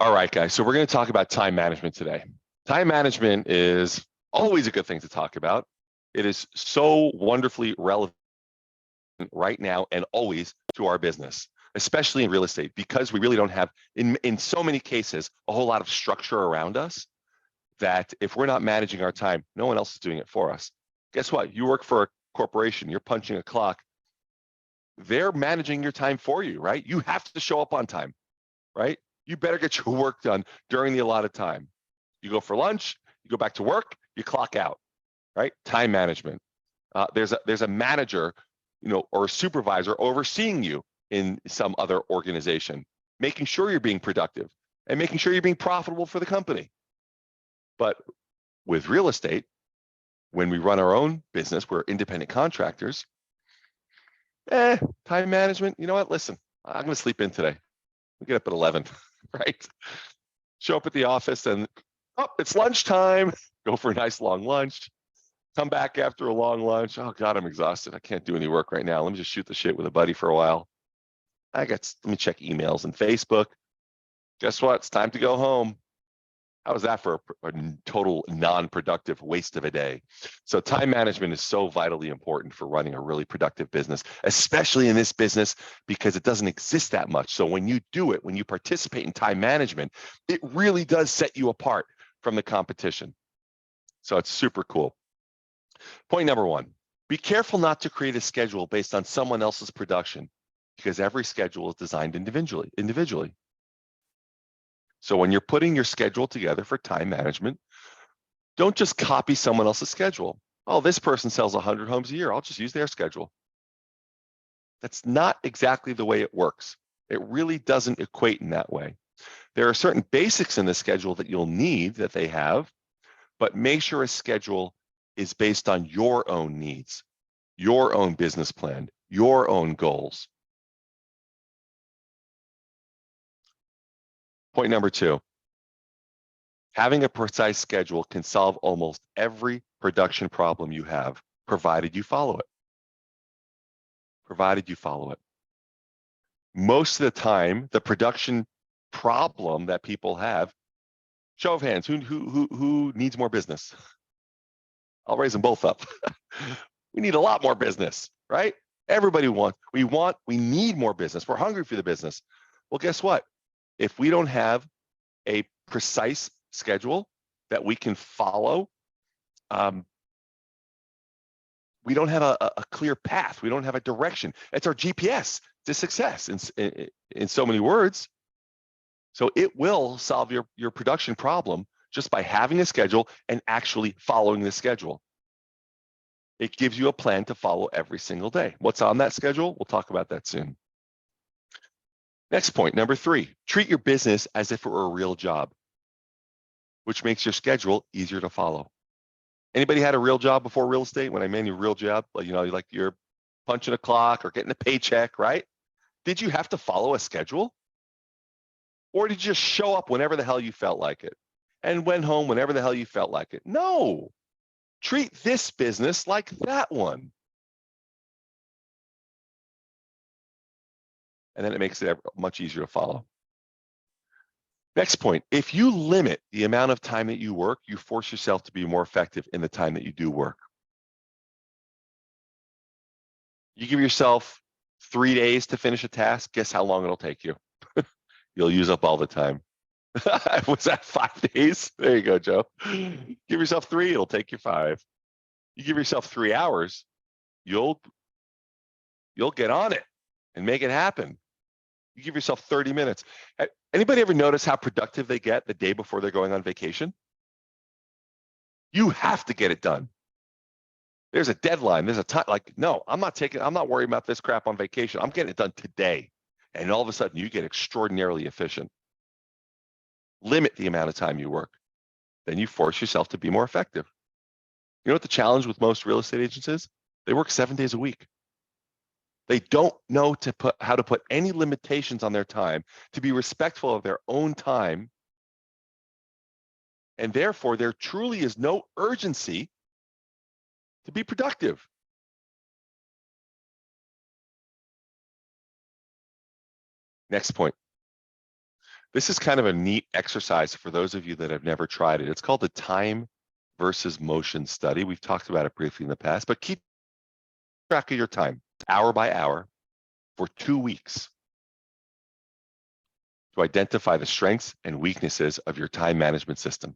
All right, guys. So we're going to talk about time management today. Time management is always a good thing to talk about. It is so wonderfully relevant right now and always to our business, especially in real estate, because we really don't have, in so many cases, a whole lot of structure around us that if we're not managing our time, no one else is doing it for us. Guess what? You work for a corporation, you're punching a clock. They're managing your time for you, right? You have to show up on time, right? You better get your work done during the allotted time. You go for lunch, you go back to work, you clock out, right? Time management. There's a manager, or a supervisor overseeing you in some other organization, making sure you're being productive and making sure you're being profitable for the company. But with real estate, when we run our own business, we're independent contractors. Time management, you know what? Listen, I'm going to sleep in today. We get up at 11, right? Show up at the office and, it's lunchtime. Go for a nice long lunch. Come back after a long lunch. Oh, God, I'm exhausted. I can't do any work right now. Let me just shoot the shit with a buddy for a while. Let me check emails and Facebook. Guess what? It's time to go home. How was that for a total non-productive waste of a day? So time management is so vitally important for running a really productive business, especially in this business, because it doesn't exist that much. So when you do it, when you participate in time management, it really does set you apart from the competition. So it's super cool. Point number one, be careful not to create a schedule based on someone else's production, because every schedule is designed individually. So when you're putting your schedule together for time management, don't just copy someone else's schedule. Oh, this person sells 100 homes a year. I'll just use their schedule. That's not exactly the way it works. It really doesn't equate in that way. There are certain basics in the schedule that you'll need that they have, but make sure a schedule is based on your own needs, your own business plan, your own goals. Point number two, having a precise schedule can solve almost every production problem you have, provided you follow it. Most of the time, the production problem that people have, show of hands, who needs more business? I'll raise them both up. We need a lot more business, right? Everybody wants, we need more business. We're hungry for the business. Well, guess what? If we don't have a precise schedule that we can follow, we don't have a clear path. We don't have a direction. It's our GPS to success in so many words. So it will solve your production problem just by having a schedule and actually following the schedule. It gives you a plan to follow every single day. What's on that schedule? We'll talk about that soon. Next point, number three, treat your business as if it were a real job, which makes your schedule easier to follow. Anybody had a real job before real estate? When I mean a real job, like you're punching a clock or getting a paycheck, right? Did you have to follow a schedule? Or did you just show up whenever the hell you felt like it and went home whenever the hell you felt like it? No. Treat this business like that one. And then it makes it much easier to follow. Next point, if you limit the amount of time that you work, you force yourself to be more effective in the time that you do work. You give yourself 3 days to finish a task, guess how long it'll take you? You'll use up all the time. Was that 5 days? There you go, Joe. Give yourself 3, it'll take you 5. You give yourself 3 hours, you'll get on it and make it happen. You give yourself 30 minutes. Anybody ever notice how productive they get the day before they're going on vacation? You have to get it done. There's a deadline. There's a time. Like, no, I'm not worrying about this crap on vacation. I'm getting it done today. And all of a sudden, you get extraordinarily efficient. Limit the amount of time you work. Then you force yourself to be more effective. You know what the challenge with most real estate agents is? They work 7 days a week. They don't know how to put any limitations on their time, to be respectful of their own time. And therefore, there truly is no urgency to be productive. Next point. This is kind of a neat exercise for those of you that have never tried it. It's called the time versus motion study. We've talked about it briefly in the past, but keep track of your time, hour by hour, for 2 weeks to identify the strengths and weaknesses of your time management system.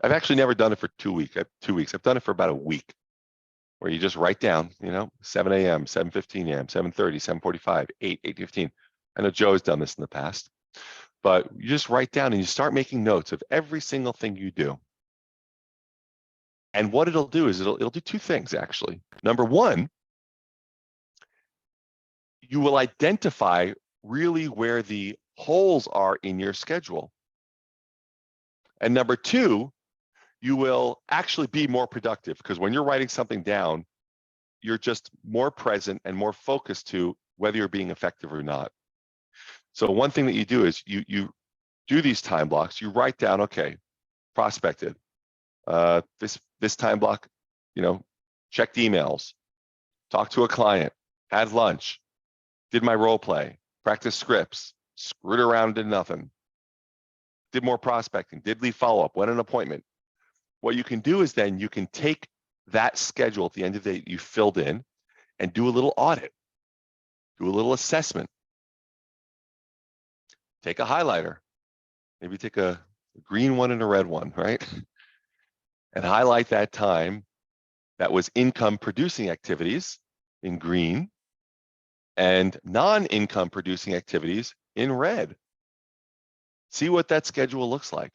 I've actually never done it for 2 weeks. I've done it for about a week, where you just write down, 7 a.m., 7:15 a.m., 7:30, 7:45, 8, 8:15. I know Joe's done this in the past, but you just write down and you start making notes of every single thing you do. And what it'll do is it'll do two things, actually. Number one, you will identify really where the holes are in your schedule. And number two, you will actually be more productive, because when you're writing something down, you're just more present and more focused to whether you're being effective or not. So one thing that you do is you do these time blocks. You write down, okay, prospected. This time block, checked emails, talked to a client, had lunch, did my role play, practiced scripts, screwed around, did nothing, did more prospecting, did lead follow-up, went an appointment. What you can do is then you can take that schedule at the end of the day you filled in and do a little audit, do a little assessment. Take a highlighter, maybe take a green one and a red one, right? And highlight that time that was income producing activities in green and non-income producing activities in red. See what that schedule looks like.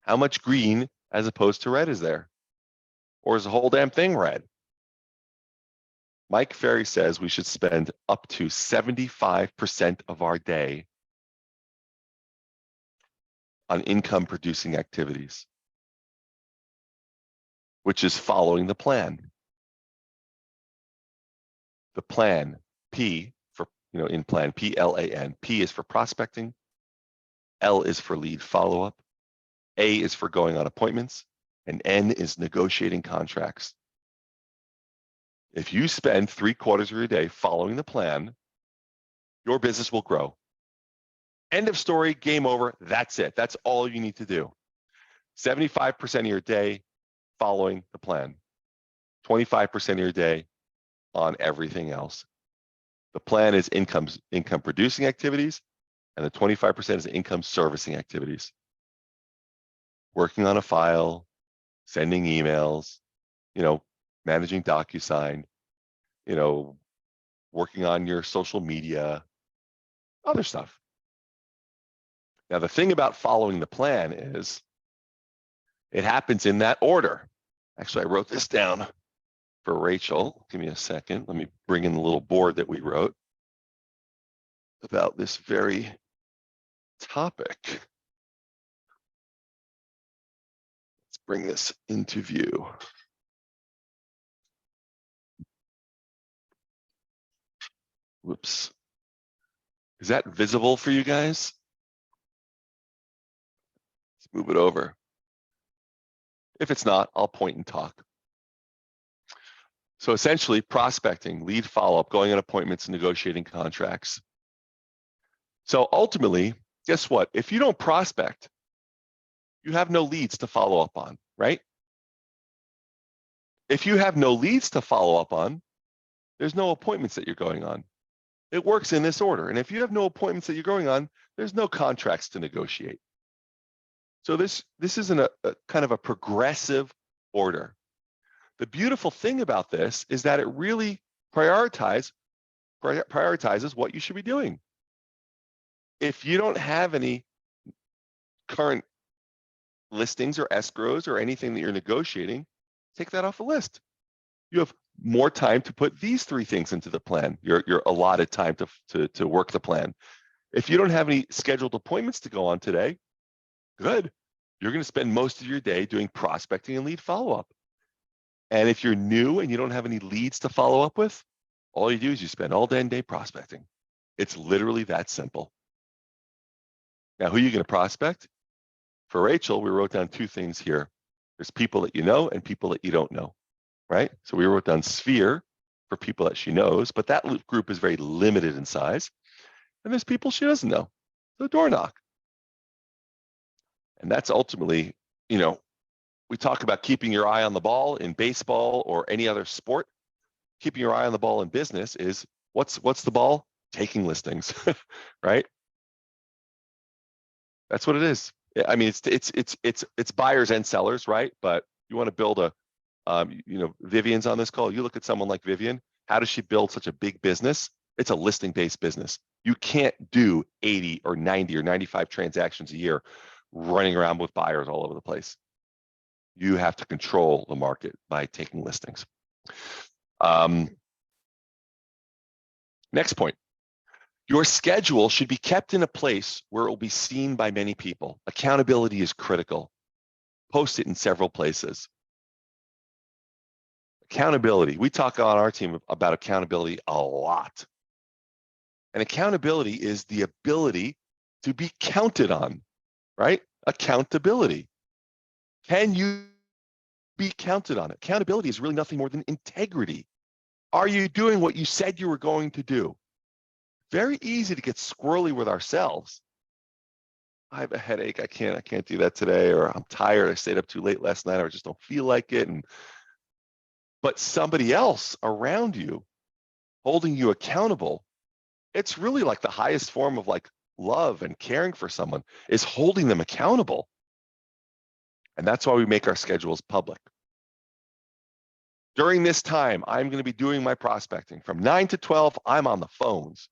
How much green as opposed to red is there? Or is the whole damn thing red? Mike Ferry says we should spend up to 75% of our day on income producing activities, which is following the plan. The plan, P for, in plan, P-L-A-N. P is for prospecting. L is for lead follow-up. A is for going on appointments. And N is negotiating contracts. If you spend 3/4 of your day following the plan, your business will grow. End of story, game over. That's it. That's all you need to do. 75% of your day following the plan. 25% of your day on everything else. The plan is income producing activities, and the 25% is income servicing activities. Working on a file, sending emails, managing DocuSign, working on your social media, other stuff. Now, the thing about following the plan is it happens in that order. Actually, I wrote this down for Rachel. Give me a second. Let me bring in the little board that we wrote about this very topic. Let's bring this into view. Whoops. Is that visible for you guys? Let's move it over. If it's not, I'll point and talk. So essentially, prospecting, lead follow-up, going on appointments, and negotiating contracts. So ultimately, guess what? If you don't prospect, you have no leads to follow up on, right? If you have no leads to follow up on, there's no appointments that you're going on. It works in this order. And if you have no appointments that you're going on, there's no contracts to negotiate. So this isn't a kind of a progressive order. The beautiful thing about this is that it really prioritizes what you should be doing. If you don't have any current listings or escrows or anything that you're negotiating, take that off the list. You have more time to put these 3 things into the plan, your allotted time to work the plan. If you don't have any scheduled appointments to go on today, good. You're going to spend most of your day doing prospecting and lead follow-up. And if you're new and you don't have any leads to follow up with, all you do is you spend all day prospecting. It's literally that simple. Now, who are you going to prospect? For Rachel, we wrote down 2 things here. There's people that you know and people that you don't know, right? So we wrote down sphere for people that she knows, but that group is very limited in size. and there's people she doesn't know. So door knock. And that's ultimately, we talk about keeping your eye on the ball in baseball or any other sport. Keeping your eye on the ball in business is what's the ball? Taking listings, right? That's what it is. I mean, it's buyers and sellers, right? But you want to build a, Vivian's on this call. You look at someone like Vivian. How does she build such a big business? It's a listing-based business. You can't do 80 or 90 or 95 transactions a year running around with buyers all over the place. You have to control the market by taking listings. Next point. Your schedule should be kept in a place where it will be seen by many people. Accountability is critical. Post it in several places. Accountability. We talk on our team about accountability a lot. And accountability is the ability to be counted on, right? Accountability. Can you be counted on? Accountability is really nothing more than integrity. Are you doing what you said you were going to do? Very easy to get squirrely with ourselves. I have a headache. I can't do that today, or I'm tired. I stayed up too late last night, or I just don't feel like it. But somebody else around you holding you accountable, it's really like the highest form of like love and caring for someone is holding them accountable. And that's why we make our schedules public. During this time, I'm going to be doing my prospecting. From 9 to 12, I'm on the phones,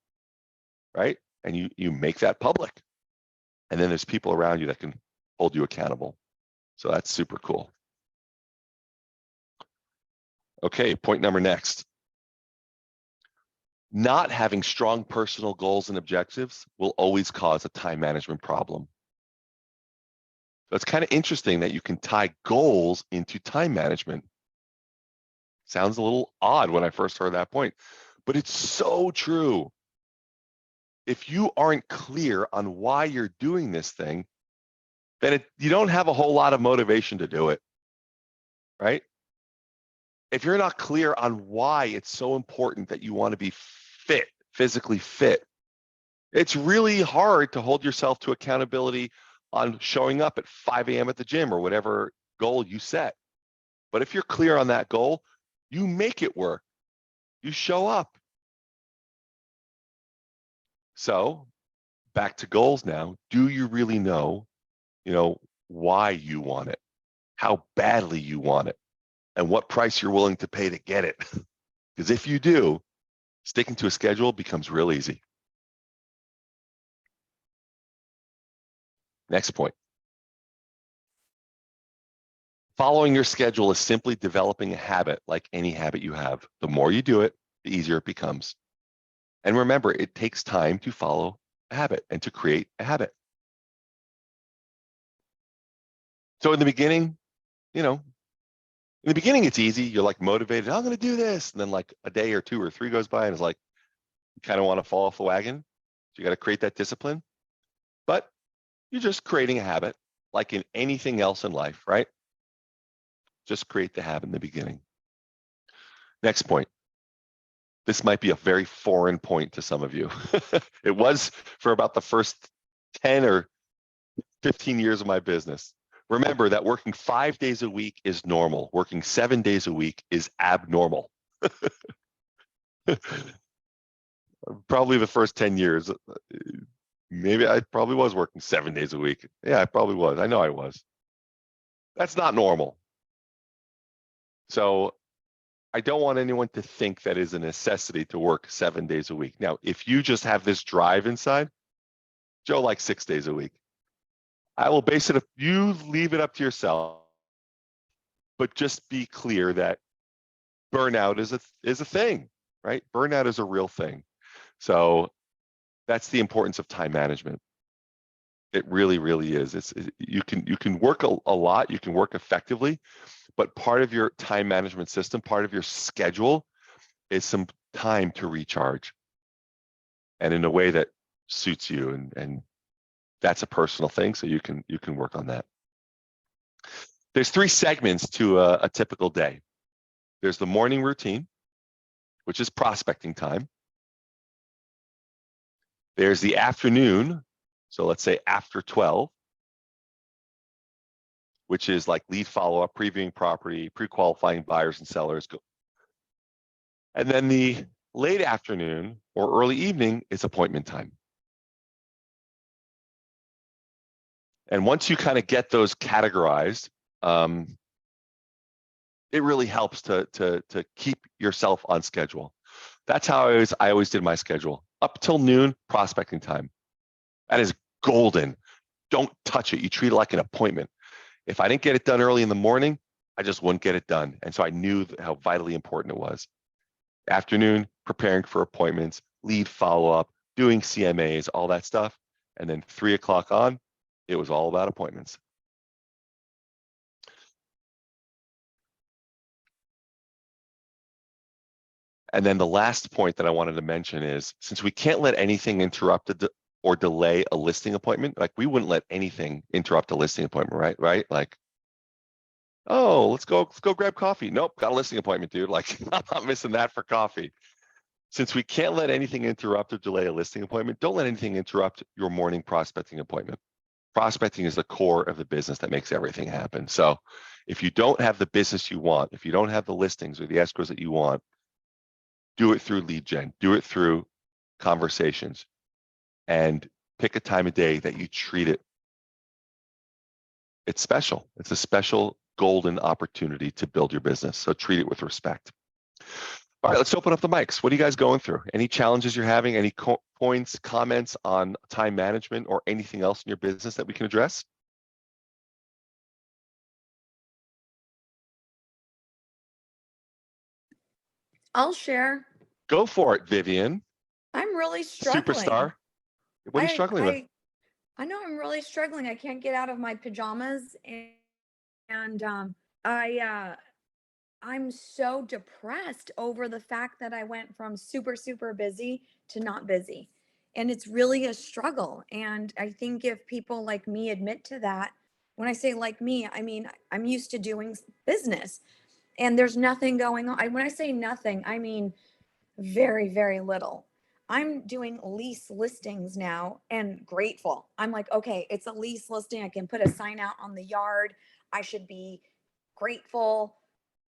right? And you make that public. And then there's people around you that can hold you accountable. So that's super cool. Okay, point number next. Not having strong personal goals and objectives will always cause a time management problem. So it's kind of interesting that you can tie goals into time management. Sounds a little odd when I first heard that point, but it's so true. If you aren't clear on why you're doing this thing, then you don't have a whole lot of motivation to do it, right? If you're not clear on why it's so important that you want to be fit, physically fit, it's really hard to hold yourself to accountability on showing up at 5 a.m. at the gym or whatever goal you set. But if you're clear on that goal, you make it work. You show up. So back to goals now. Do you really know, why you want it, how badly you want it, and what price you're willing to pay to get it? Because if you do, sticking to a schedule becomes real easy. Next point. Following your schedule is simply developing a habit like any habit you have. The more you do it, the easier it becomes. And remember, it takes time to follow a habit and to create a habit. So in the beginning, it's easy. You're like motivated. I'm going to do this. And then like a day or 2 or 3 goes by and it's like, you kind of want to fall off the wagon. So you got to create that discipline. But you're just creating a habit like in anything else in life, right? Just create the habit in the beginning. Next point. This might be a very foreign point to some of you. It was for about the first 10 or 15 years of my business. Remember that working 5 days a week is normal. Working 7 days a week is abnormal. Probably the first 10 years, maybe I probably was working 7 days a week. Yeah, I probably was. I know I was. That's not normal. So I don't want anyone to think that is a necessity to work 7 days a week. Now, if you just have this drive inside, Joe likes 6 days a week. I will base it, you leave it up to yourself, but just be clear that burnout is a thing, right? Burnout is a real thing. So that's the importance of time management. It really, really is. You can work a lot, you can work effectively, but part of your time management system, part of your schedule is some time to recharge and in a way that suits you. And that's a personal thing. So you can work on that. There's 3 segments to a typical day. There's the morning routine, which is prospecting time. There's the afternoon. So let's say after 12, which is like lead follow-up, previewing property, pre-qualifying buyers and sellers. And then the late afternoon or early evening is appointment time. And once you kind of get those categorized, it really helps to keep yourself on schedule. That's how I always did my schedule. Up till noon, prospecting time. That is golden. Don't touch it. You treat it like an appointment. If I didn't get it done early in the morning, I just wouldn't get it done. And so I knew how vitally important it was. Afternoon, preparing for appointments, lead follow-up, doing CMAs, all that stuff. And then 3 o'clock on, it was all about appointments. And then the last point that I wanted to mention is, since we can't let anything interrupt or delay a listing appointment, like we wouldn't let anything interrupt a listing appointment, right? Like, oh, let's go grab coffee. Nope, got a listing appointment, dude. Like, I'm not missing that for coffee. Since we can't let anything interrupt or delay a listing appointment, don't let anything interrupt your morning prospecting appointment. Prospecting is the core of the business that makes everything happen. So if you don't have the business you want, if you don't have the listings or the escrows that you want, do it through lead gen, do it through conversations, and pick a time of day that you treat it. It's special. It's a special golden opportunity to build your business. So treat it with respect. All right, let's open up the mics. What are you guys going through? Any challenges you're having? Any points, comments on time management or anything else in your business that we can address? I'll share. Go for it, Vivian. I'm really struggling. Superstar. What are you struggling with? I know I'm really struggling. I can't get out of my pajamas, and I'm so depressed over the fact that I went from super, super busy to not busy. And it's really a struggle. And I think if people like me admit to that, when I say like me, I mean, I'm used to doing business and there's nothing going on. When I say nothing, I mean very, very little. I'm doing lease listings now and grateful. I'm like, okay, it's a lease listing. I can put a sign out on the yard. I should be grateful.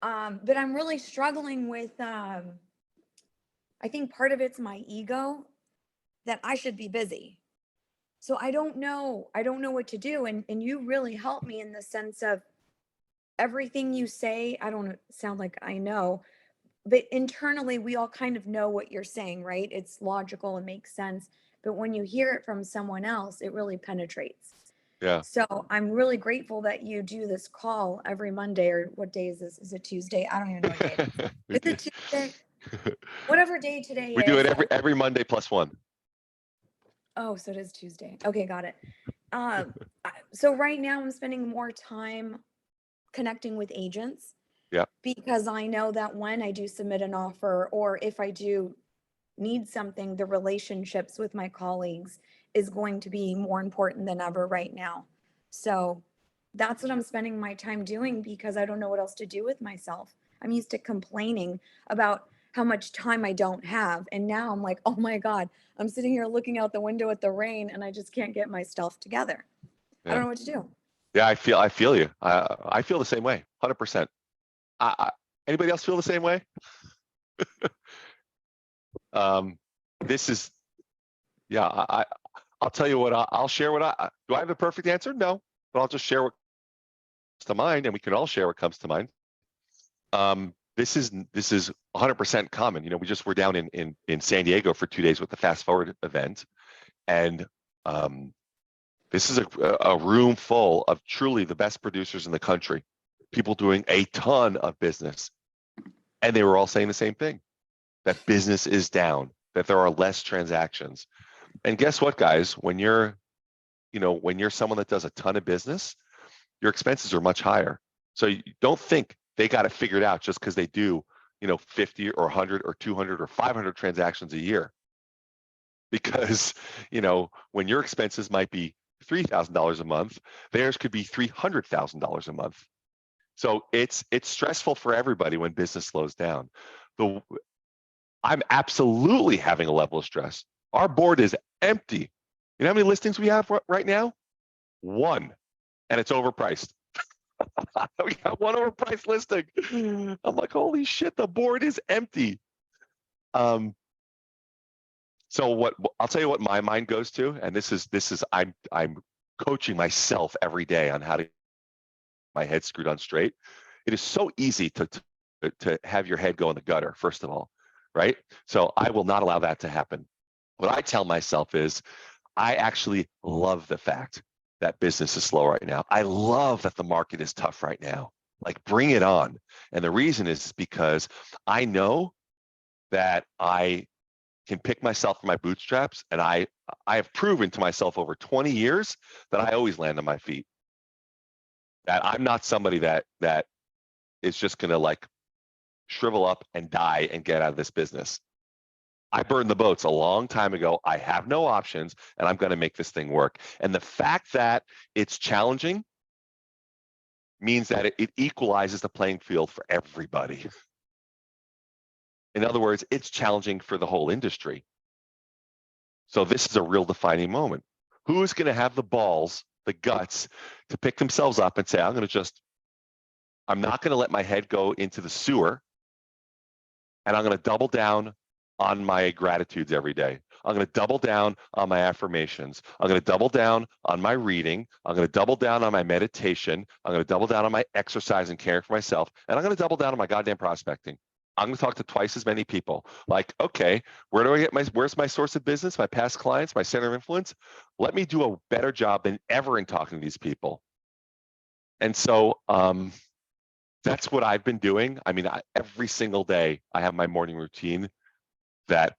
But I'm really struggling with, I think part of it's my ego that I should be busy. So I don't know. I don't know what to do. And you really help me in the sense of everything you say. I don't sound like I know, but internally we all kind of know what you're saying, right? It's logical and makes sense. But when you hear it from someone else, it really penetrates. Yeah. So I'm really grateful that you do this call every Monday, or what day is this? Is it Tuesday? I don't even know what day it is. Is it Tuesday? Whatever day today We is. do it every Monday plus one. Oh, so it is Tuesday. Okay, got it. So right now I'm spending more time connecting with agents. Yeah. Because I know that when I do submit an offer, or if I do need something, the relationships with my colleagues is going to be more important than ever right now. So that's what I'm spending my time doing because I don't know what else to do with myself. I'm used to complaining about how much time I don't have. And now I'm like, oh my God, I'm sitting here looking out the window at the rain and I just can't get my stuff together. Yeah. I don't know what to do. Yeah, I feel you. I feel the same way, 100%. Anybody else feel the same way? This is, yeah, I'll tell you what, I'll share what do I have a perfect answer? No, but I'll just share what comes to mind and we can all share what comes to mind. This is 100% common. You know, we just were down in San Diego for 2 days with the Fast Forward event. And this is a room full of truly the best producers in the country, people doing a ton of business. And they were all saying the same thing, that business is down, that there are less transactions. And guess what, guys? When you're someone that does a ton of business, your expenses are much higher. So you don't think they got it figured out just because they do, 50 or 100 or 200 or 500 transactions a year. Because, when your expenses might be $3,000 a month, theirs could be $300,000 a month. So it's stressful for everybody when business slows down. I'm absolutely having a level of stress. Our board is empty. You know how many listings we have right now? One, and it's overpriced. We got one overpriced listing. I'm like, holy shit, the board is empty. So what I'll tell you what my mind goes to, and this is I'm coaching myself every day on how to get my head screwed on straight. It is so easy to have your head go in the gutter, first of all, right? So I will not allow that to happen. What I tell myself is I actually love the fact that business is slow right now. I love that the market is tough right now. Like, bring it on. And the reason is because I know that I can pick myself from my bootstraps, and I have proven to myself over 20 years that I always land on my feet. That I'm not somebody that is just gonna like shrivel up and die and get out of this business. I burned the boats a long time ago. I have no options, and I'm going to make this thing work. And the fact that it's challenging means that it equalizes the playing field for everybody. In other words, it's challenging for the whole industry. So this is a real defining moment. Who is going to have the balls, the guts, to pick themselves up and say, I'm not going to let my head go into the sewer, and I'm going to double down on my gratitudes every day. I'm going to double down on my affirmations. I'm going to double down on my reading. I'm going to double down on my meditation. I'm going to double down on my exercise and caring for myself. And I'm going to double down on my goddamn prospecting. I'm going to talk to twice as many people. Like, okay, where's my source of business, my past clients, my center of influence? Let me do a better job than ever in talking to these people. And so that's what I've been doing. I mean, every single day I have my morning routine that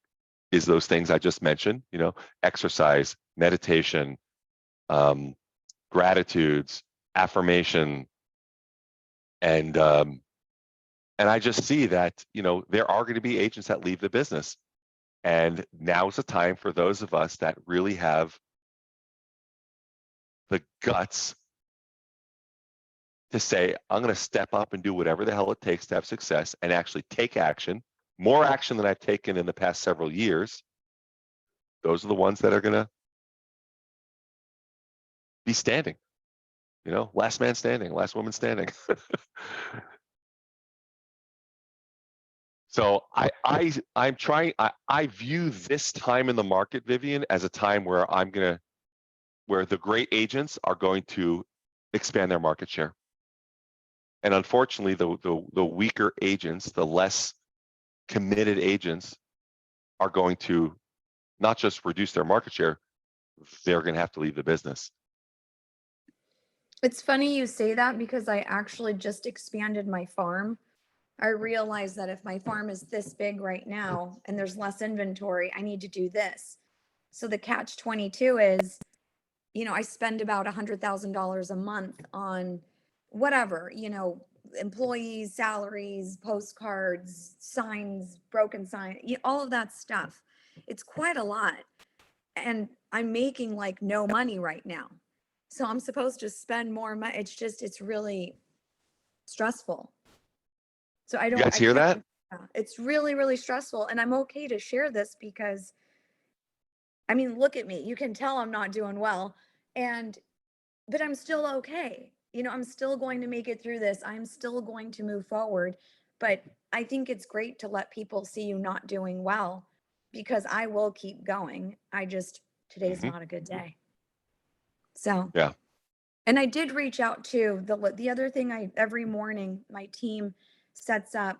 is those things I just mentioned, exercise, meditation, gratitudes, affirmation. And I just see that, there are going to be agents that leave the business. And now is the time for those of us that really have the guts to say, I'm going to step up and do whatever the hell it takes to have success and actually take action, more action than I've taken in the past several years. Those are the ones that are going to be standing, last man standing, last woman standing. So I'm trying, I view this time in the market, Vivian, as a time where where the great agents are going to expand their market share. And unfortunately, the weaker agents, the less committed agents, are going to not just reduce their market share, they're going to have to leave the business. It's funny you say that because I actually just expanded my farm. I realized that if my farm is this big right now and there's less inventory, I need to do this. So the catch 22 is, I spend about $100,000 a month on whatever, employees, salaries, postcards, signs, broken sign, all of that stuff. It's quite a lot. And I'm making like no money right now. So I'm supposed to spend more money. It's really stressful. So You guys hear that? It's really, really stressful. And I'm okay to share this because, I mean, look at me. You can tell I'm not doing well. But I'm still okay. I'm still going to make it through this. I'm still going to move forward. But I think it's great to let people see you not doing well because I will keep going. Today's not a good day. So, yeah. And I did reach out to the other thing every morning, my team sets up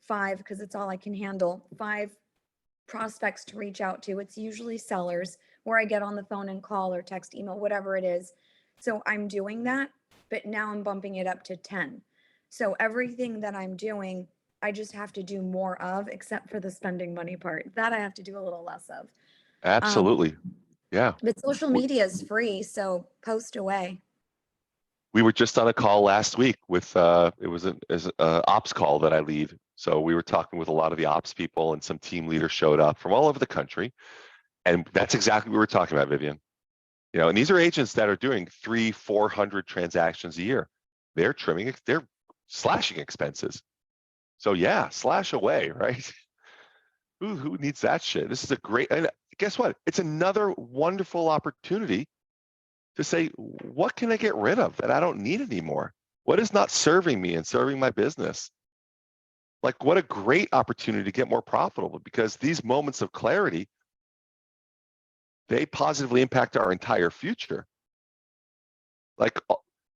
5, because it's all I can handle, 5 prospects to reach out to. It's usually sellers where I get on the phone and call or text, email, whatever it is. So I'm doing that, but now I'm bumping it up to 10. So everything that I'm doing, I just have to do more of, except for the spending money part. That I have to do a little less of. Absolutely. Yeah. But social media is free, so post away. We were just on a call last week with it was an ops call that I lead. So we were talking with a lot of the ops people, and some team leaders showed up from all over the country. And that's exactly what we were talking about, Vivian. And these are agents that are doing 300-400 transactions a year. They're slashing expenses. So yeah, slash away, right? Who needs that shit? This is a great, and guess what? It's another wonderful opportunity to say, what can I get rid of that I don't need anymore? What is not serving me and serving my business? Like, what a great opportunity to get more profitable, because these moments of clarity, they positively impact our entire future. Like,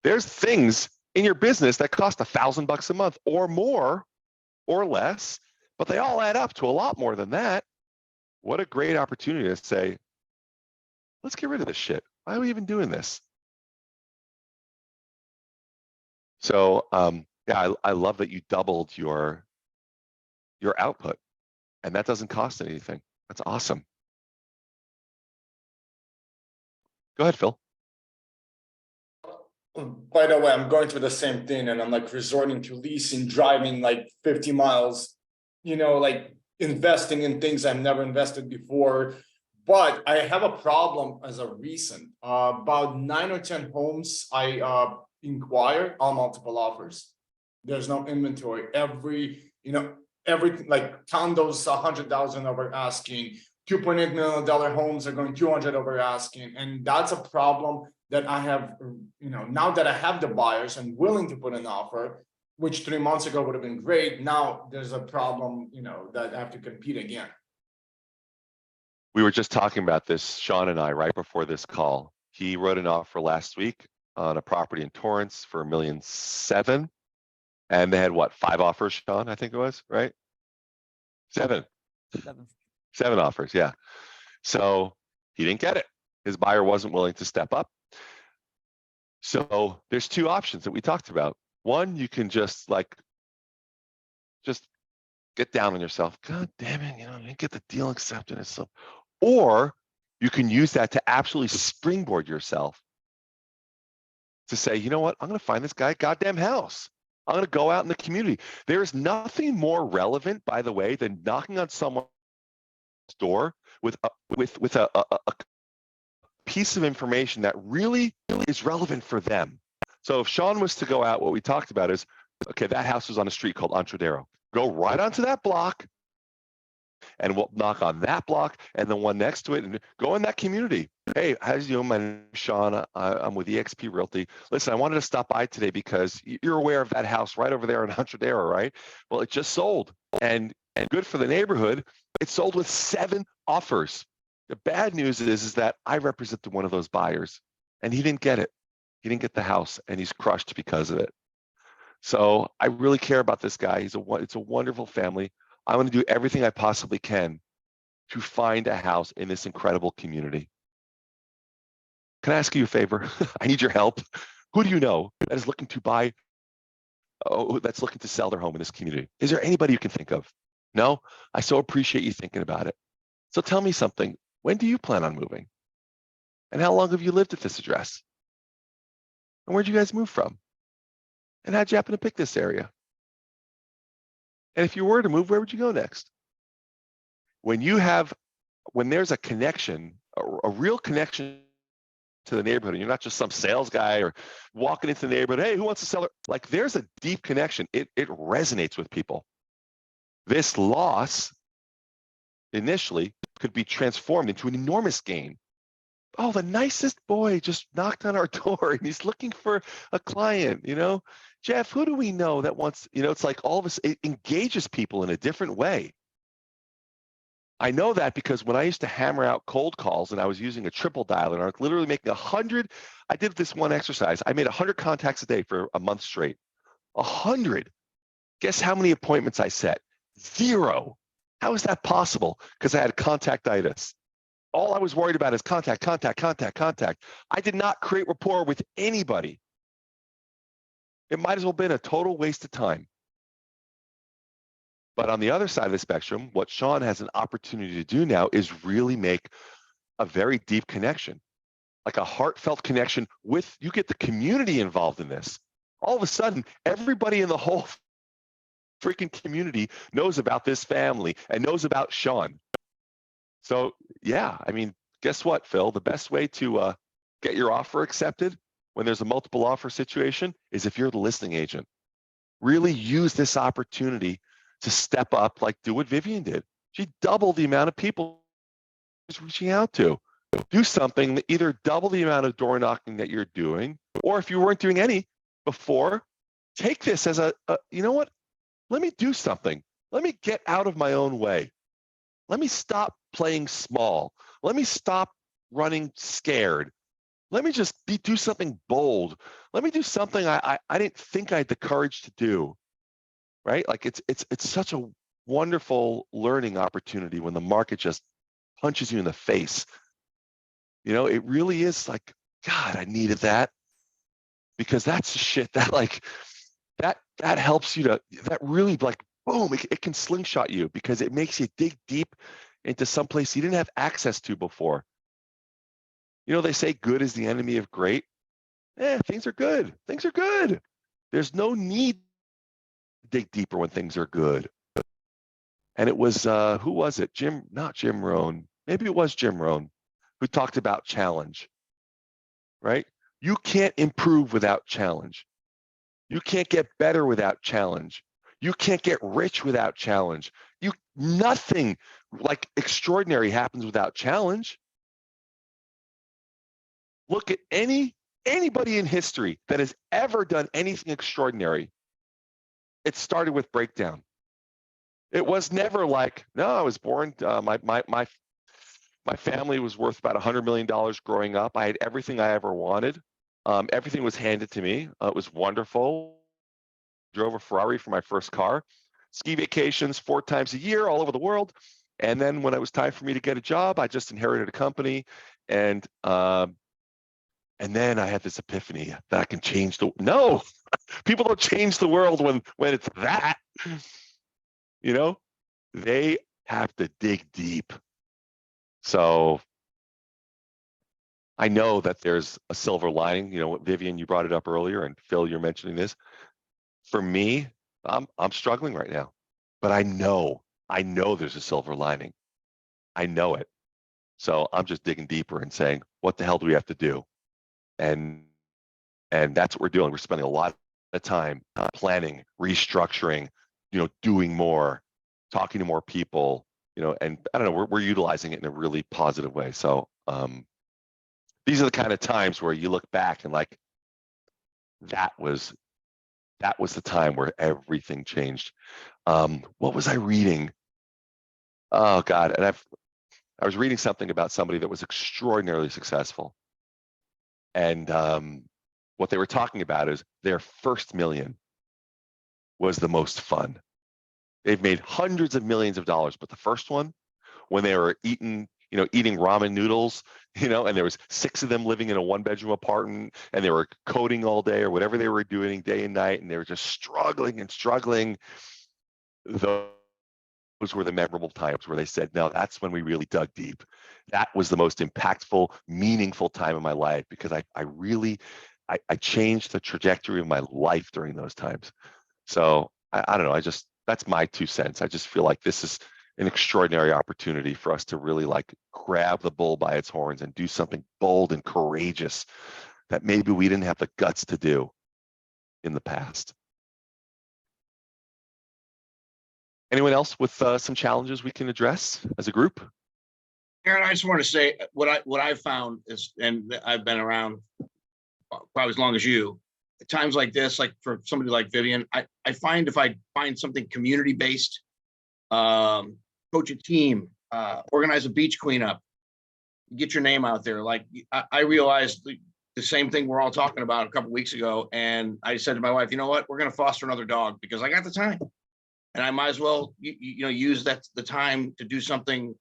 there's things in your business that cost $1,000 a month or more or less, but they all add up to a lot more than that. What a great opportunity to say, let's get rid of this shit. Why are we even doing this? So yeah, I love that you doubled your output, and that doesn't cost anything. That's awesome. Go ahead, Phil. By the way, I'm going through the same thing, and I'm like resorting to leasing, driving like 50 miles, like investing in things I've never invested before. But I have a problem as a recent. About 9 or 10 homes I inquired, all multiple offers. There's no inventory. Everything like condos, 100,000 over asking. $2.8 million homes are going 200 over asking, and that's a problem that I have. Now that I have the buyers and willing to put an offer, which 3 months ago would have been great. Now there's a problem, that I have to compete again. We were just talking about this, Sean and I, right before this call. He wrote an offer last week on a property in Torrance for $1.7 million. And they had what, 5 offers, Sean, I think it was, right? 7. 7 offers, yeah. So he didn't get it. His buyer wasn't willing to step up. So there's 2 options that we talked about. One, you can just get down on yourself. God damn it, I didn't get the deal accepted and stuff. Or you can use that to absolutely springboard yourself to say, you know what, I'm going to find this guy a goddamn house. I'm going to go out in the community. There's nothing more relevant, by the way, than knocking on someone's door with a piece of information that really is relevant for them. So if Sean was to go out, what we talked about is, okay, that house was on a street called Entradero. Go right onto that block, and we'll knock on that block and the one next to it, and go in that community. Hey, how's you doing? My name is Sean. I'm with eXp Realty. Listen, I wanted to stop by today because you're aware of that house right over there in Entradero, right? Well, it just sold, and good for the neighborhood. It sold with 7 offers. The bad news is that I represented one of those buyers, and he didn't get it. He didn't get the house, and he's crushed because of it. So I really care about this guy. It's a wonderful family. I want to do everything I possibly can to find a house in this incredible community. Can I ask you a favor? I need your help. Who do you know that is looking to buy, that's looking to sell their home in this community? Is there anybody you can think of? No? I so appreciate you thinking about it. So tell me something. When do you plan on moving? And how long have you lived at this address? And where'd you guys move from? And how'd you happen to pick this area? And if you were to move, where would you go next? When there's a connection, a real connection to the neighborhood, and you're not just some sales guy or walking into the neighborhood, hey, who wants to sell it? Like, there's a deep connection. It resonates with people. This loss initially could be transformed into an enormous gain. Oh, the nicest boy just knocked on our door and he's looking for a client, Jeff, who do we know that wants, it's like all of us, it engages people in a different way. I know that because when I used to hammer out cold calls and I was using a triple dialer, and I was literally making 100, I did this one exercise. I made 100 contacts a day for a month straight. 100. Guess how many appointments I set? 0. How is that possible? Because I had contactitis. All I was worried about is contact. I did not create rapport with anybody. It might as well have been a total waste of time. But on the other side of the spectrum, what Sean has an opportunity to do now is really make a very deep connection, like a heartfelt connection with, you get the community involved in this. All of a sudden, everybody in the whole freaking community knows about this family and knows about Sean. So yeah, guess what, Phil? The best way to get your offer accepted when there's a multiple offer situation is if you're the listing agent. Really use this opportunity to step up, like do what Vivian did. She doubled the amount of people reaching out to. Do something that either double the amount of door knocking that you're doing, or if you weren't doing any before, take this as you know what? Let me do something. Let me get out of my own way. Let me stop playing small. Let me stop running scared. Let me just do something bold. Let me do something I didn't think I had the courage to do. Right? Like it's such a wonderful learning opportunity when the market just punches you in the face. You know, it really is like, God, I needed that, because that's the shit that like that helps you to, that really like boom, it can slingshot you because it makes you dig deep into some place you didn't have access to before. You know, they say good is the enemy of great. Things are good. Things are good. There's no need to dig deeper when things are good. And it was who was it? Not Jim Rohn. Maybe it was Jim Rohn who talked about challenge. Right? You can't improve without challenge. You can't get better without challenge. You can't get rich without challenge. Nothing like extraordinary happens without challenge. Look at anybody in history that has ever done anything extraordinary. It started with breakdown. It was never like, no, I was born, my family was worth about $100 million growing up. I had everything I ever wanted. Everything was handed to me. It was wonderful. Drove a Ferrari for my first car, ski vacations 4 times a year all over the world. And then when it was time for me to get a job, I just inherited a company. And then I had this epiphany that I can change no, people don't change the world when it's that, you know, they have to dig deep. So I know that there's a silver lining. You know, Vivian, you brought it up earlier, and Phil, you're mentioning this. For me, I'm struggling right now, but I know there's a silver lining. I know it. So I'm just digging deeper and saying, what the hell do we have to do? And that's what we're doing. We're spending a lot of time planning, restructuring, you know, doing more, talking to more people, you know, and I don't know, we're utilizing it in a really positive way. So these are the kind of times where you look back and like, that was the time where everything changed. What was I reading? Oh God, and I was reading something about somebody that was extraordinarily successful. And what they were talking about is their first million was the most fun. They've made hundreds of millions of dollars, but the first one, when they were eating ramen noodles, you know, and there was 6 of them living in a 1-bedroom apartment, and they were coding all day or whatever they were doing day and night, and they were just struggling and struggling. Those were the memorable times where they said, no, that's when we really dug deep. That was the most impactful, meaningful time of my life, because I really changed the trajectory of my life during those times. So I don't know, that's my 2 cents. I just feel like this is an extraordinary opportunity for us to really like grab the bull by its horns and do something bold and courageous that maybe we didn't have the guts to do in the past. Anyone else with some challenges we can address as a group? Aaron, I just want to say what I've found is, and I've been around probably as long as you, at times like this, like for somebody like Vivian, I find if I find something community-based, coach a team, organize a beach cleanup, get your name out there. Like I realized the same thing we're all talking about a couple of weeks ago. And I said to my wife, you know what, we're going to foster another dog because I got the time. And I might as well, use the time to do something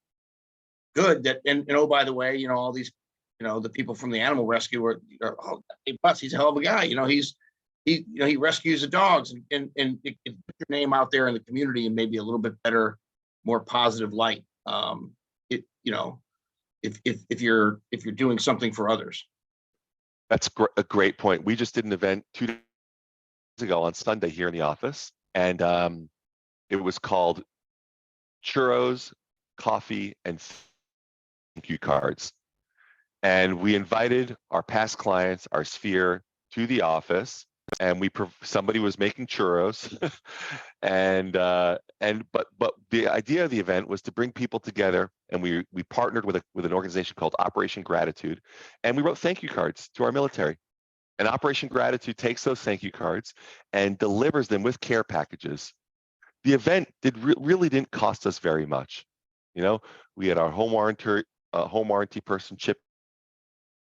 good. And oh, by the way, all these, the people from the animal rescue are oh, hey, Butts, he's a hell of a guy. He rescues the dogs, and it put your name out there in the community and maybe a little bit better, more positive light. If you're doing something for others. That's a great point. We just did an event 2 days ago on Sunday here in the office, and it was called Churros, Coffee, and Thank You Cards. And we invited our past clients, our sphere, to the office, and somebody was making churros, but the idea of the event was to bring people together and we partnered with an organization called Operation Gratitude, and we wrote thank you cards to our military. And Operation Gratitude takes those thank you cards and delivers them with care packages. The event really didn't cost us very much. You know, we had our home warranty person chip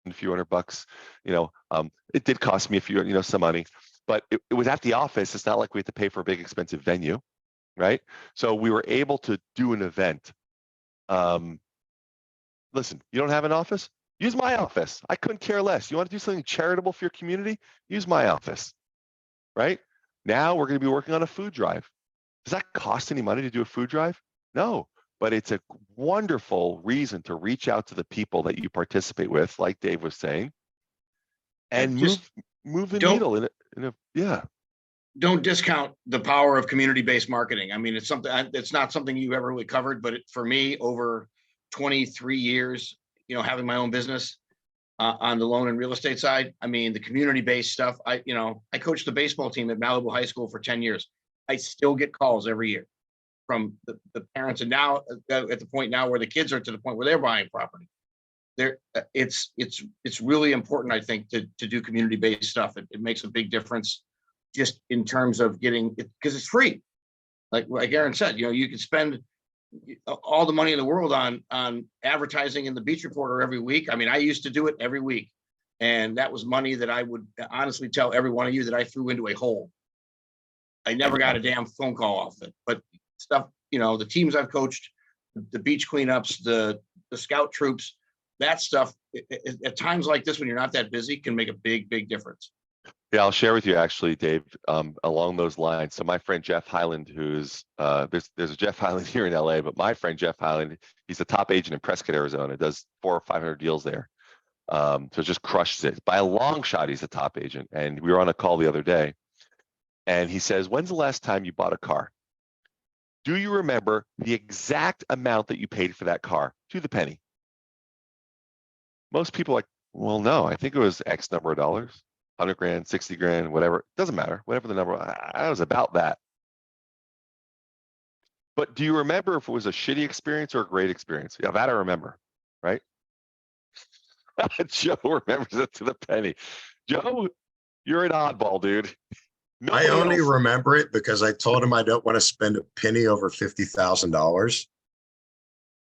in a few $100. You know, it did cost me a few, some money, but it was at the office. It's not like we had to pay for a big expensive venue, right? So we were able to do an event. Listen, you don't have an office? Use my office. I couldn't care less. You want to do something charitable for your community? Use my office, right? Now we're going to be working on a food drive. Does that cost any money to do a food drive? No, but it's a wonderful reason to reach out to the people that you participate with, like Dave was saying, and move the needle in a yeah. Don't discount the power of community-based marketing. I mean, it's not something you ever really covered, but for me, over 23 years, having my own business on the loan and real estate side, I mean, the community-based stuff, I coached the baseball team at Malibu High School for 10 years. I still get calls every year from the parents, and now at the point now where the kids are to the point where they're buying property. It's really important, I think, to do community-based stuff. It makes a big difference just in terms of getting it, because it's free. Like Aaron said, you can spend all the money in the world on advertising in the Beach Reporter every week. I mean, I used to do it every week, and that was money that I would honestly tell every one of you that I threw into a hole. I never got a damn phone call off it, but stuff, the teams I've coached, the beach cleanups, the scout troops, that stuff at times like this, when you're not that busy, can make a big, big difference. Yeah, I'll share with you actually, Dave, along those lines. So my friend Jeff Highland, who's there's a Jeff Highland here in LA, but my friend Jeff Highland, he's the top agent in Prescott, Arizona, does 400 or 500 deals there. So just crushes it. By a long shot, he's a top agent. And we were on a call the other day, and he says, when's the last time you bought a car? Do you remember the exact amount that you paid for that car to the penny? Most people are like, well, no, I think it was X number of dollars, 100 grand, 60 grand, whatever. Doesn't matter, whatever the number, I was about that. But do you remember if it was a shitty experience or a great experience? Yeah, that I remember, right? Joe remembers it to the penny. Joe, you're an oddball, dude. I only remember it because I told him I don't want to spend a penny over $50,000.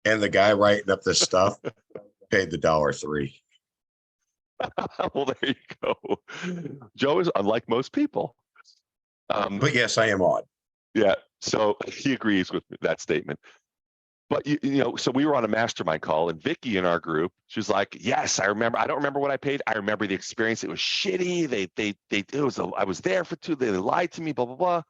And the guy writing up this stuff paid the $1.03. Well, there you go. Joe is unlike most people. But yes, I am odd. Yeah, so he agrees with that statement. But so we were on a mastermind call, and Vicky in our group, she was like, "Yes, I remember. I don't remember what I paid. I remember the experience. It was shitty. I was there for two. They lied to me. Blah blah blah."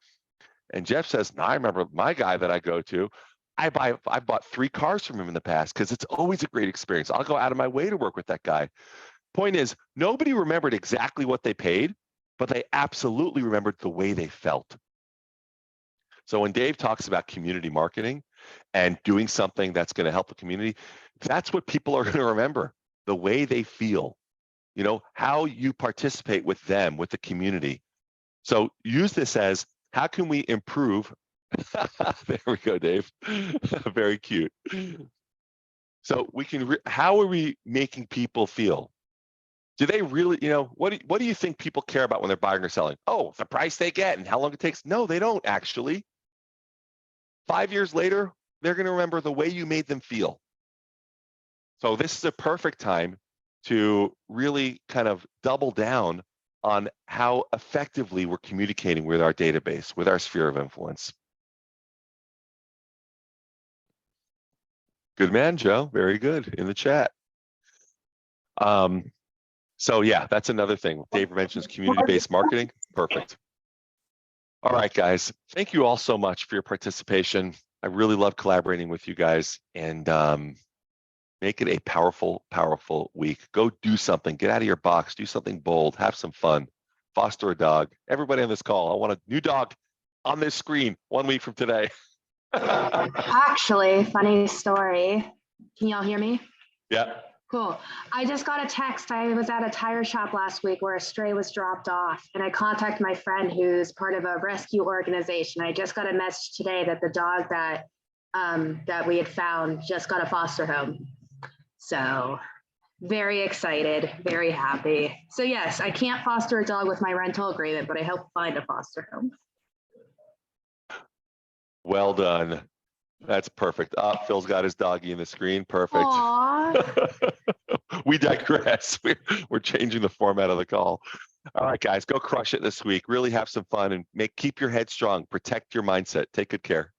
And Jeff says, "No, I remember my guy that I go to. I bought 3 cars from him in the past because it's always a great experience. I'll go out of my way to work with that guy." Point is, nobody remembered exactly what they paid, but they absolutely remembered the way they felt. So when Dave talks about community marketing and doing something that's going to help the community, that's what people are going to remember, the way they feel, how you participate with them, with the community. So use this as, how can we improve? There we go, Dave. Very cute. So we can, how are we making people feel? Do they really, what do you think people care about when they're buying or selling? Oh, the price they get and how long it takes. No, they don't actually. 5 years later, they're going to remember the way you made them feel. So this is a perfect time to really kind of double down on how effectively we're communicating with our database, with our sphere of influence. Good man, Joe. Very good in the chat. So yeah, that's another thing. Dave mentions community-based marketing. Perfect. All right, guys. Thank you all so much for your participation. I really love collaborating with you guys, and make it a powerful, powerful week. Go do something. Get out of your box. Do something bold. Have some fun. Foster a dog. Everybody on this call, I want a new dog on this screen 1 week from today. Actually, funny story. Can y'all hear me? Yeah. Cool. I just got a text. I was at a tire shop last week where a stray was dropped off, and I contacted my friend who's part of a rescue organization. I just got a message today that the dog that that we had found just got a foster home. So very excited, very happy. So yes, I can't foster a dog with my rental agreement, but I hope to find a foster home. Well done. That's perfect. Phil's got his doggy in the screen. Perfect. Aw. We digress. We're changing the format of the call. All right, guys, go crush it this week. Really have some fun and keep your head strong. Protect your mindset. Take good care.